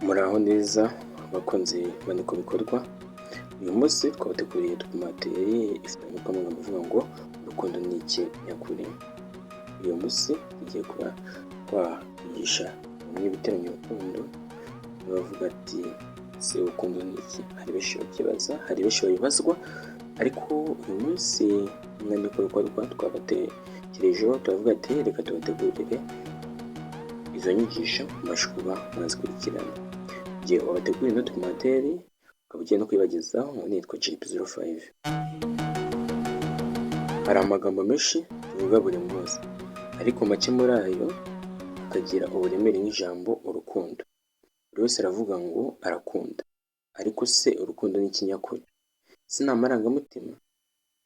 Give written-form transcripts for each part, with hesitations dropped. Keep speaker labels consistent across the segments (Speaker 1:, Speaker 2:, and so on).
Speaker 1: Muraho neza abakunzi baniko bikorwa. Uyu munsi twabateguriye dokumenteri ifite amagambo avuga ngo urukundo ni iki nyakuri. Uyu munsi tugiye kuba twagisha bamwe biteranye urukundo bavuga ati se urukundo ni iki. Hari benshi bakibaza, hari benshi babibazwa, ariko uyu munsi umwandiko bikorwa twabatekerejeho turavuga ati reka tubategurire izo nyigisho mubashe kuba mwazikurikirana. Igihe wabateguriye ino dokumenteri ukaba ugiye no kwibagezaho, nitwa JP05. Hari amagambo menshi tuvuga buri munsi, ariko make muri ayo akagira uburemere nk'ijambo urukundo. Buri wese aravuga ngo arakunda, ariko se urukundo ni iki nyakuri? Ese ni amarangamutima?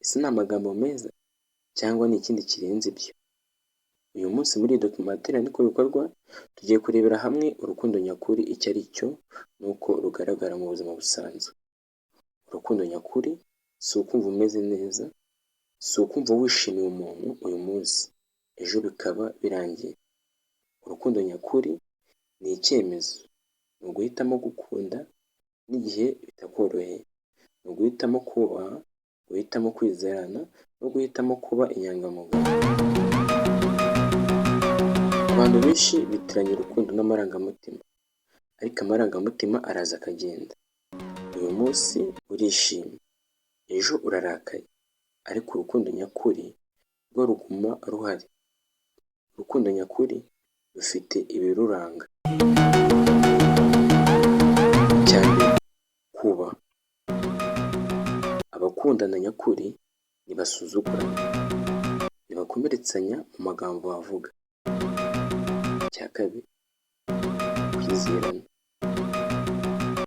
Speaker 1: Ese ni amagambo meza cyangwa ni ikindi kirenze ibyo? Uyu munsi muri iyi dokumenteri niko bikorwa tugiye kurebera hamwe urukundo nyakuri icyo ari cyo n'uko rugaragara mu buzima busanzwe. Urukundo nyakuri si ukumva umeze neza, si ukumva wishimiye umuntu uyu munsi ejo bikaba birangiye. Urukundo nyakuri ni icyemezo, ni uguhitamo gukunda n'igihe bitakoroheye, ni uguhitamo kubaha, guhitamo kwizerana no guhitamo kuba inyangamugayo. Abantu benshi bitiranya urukundo n'amarangamutima, ariko amarangamutima araza akagenda. Uyu munsi urishimye, ejo urarakaye, ariko urukundo nyakuri rwo ruguma ruhari. Urukundo nyakuri rufite ibiruranga. Cyane kubaha. Abakundana nyakuri ntibasuzugurana, ntibakomeretsanya mu magambo bavuga. Icya kabiri, kwizerana.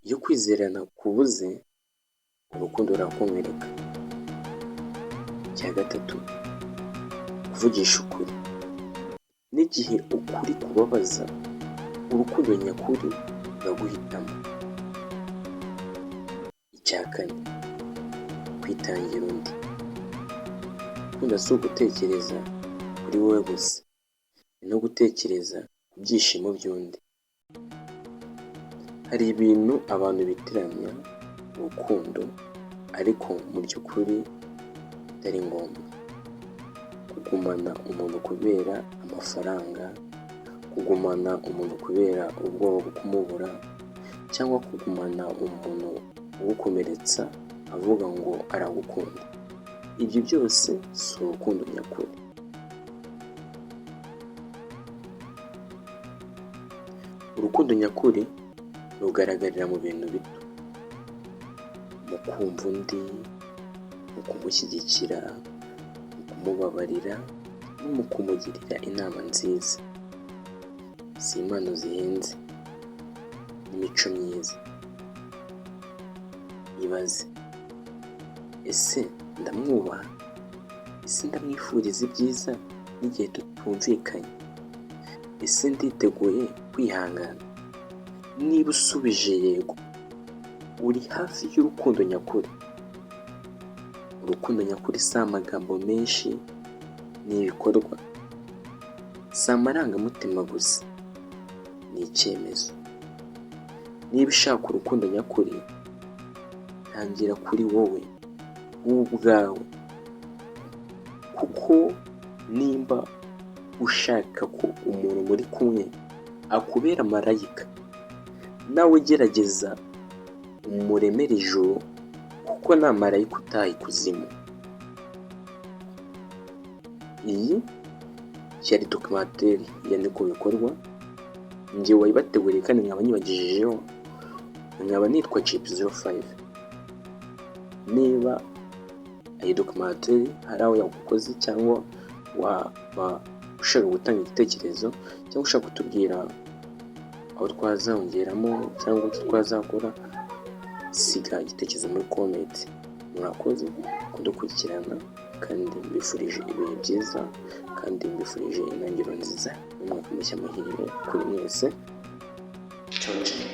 Speaker 1: Iyo kwizerana kubuze, urukundo rurakomereka. Icya gatatu, kuvugisha ukuri. N'igihe ukuri kubabaza, urukundo nyakuri ruraguhitamo. Icya kane, kwitangira undi. Gukunda si ugutekereza kuri wowe gusa, ni no gutekereza ku byishimo by'undi. Hari ibintu abantu bitiranya urukundo, ariko mu by'ukuri bitari ngombwa. Kugumana umuntu kubera amafaranga, kugumana umuntu kubera ubwoba bwo kumubura, cyangwa kugumana umuntu ugukomeretsa avuga ngo aragukunda. Ibyo byose si urukundo nyakuri. Urukundo nyakuri rugaragarira mu bintu bito, mu kumva undi, mu kumushyigikira, mu kumubabarira no mu kumugirira inama nziza. Si impano zihenze, n'imico myiza. Ibaze, ese ndamwubaha? Ese ndamwifuriza ibyiza n'igihe tutumvikanye? Ese nditeguye kwihangana? Niba usubije yego, uri hafi y'urukundo nyakuri. Urukundo nyakuri si amagambo menshi, ni ibikorwa. Si amarangamutima gusa, ni icyemezo. Niba ushaka urukundo nyakuri, tangira kuri wowe ubwawe, kuko nimba ushaka ko umuntu muri kumwe akubera marayika, nawe gerageza umuremere ijuru, kuko nta marayika utaha ikuzimu. Iyi yari dokumenteri ya niko bikorwa. Njye wayibateguriye kandi nkaba nyibagejejeho, nkaba nitwa JP05. Niba iyi dokumenteri hari aho yagukoze cyangwa waba ushaka gutanga igitekerezo cyangwa ushaka kutubwira aho twazongeramo cyangwa icyo twazakora, siga igitekerezo muri comment. Murakoze kudukurikirana kandi mbifurije ibihe byiza, kandi mbifurije intangiriro nziza y'umwaka mushya muhire kuri mwese. Ciao ciao.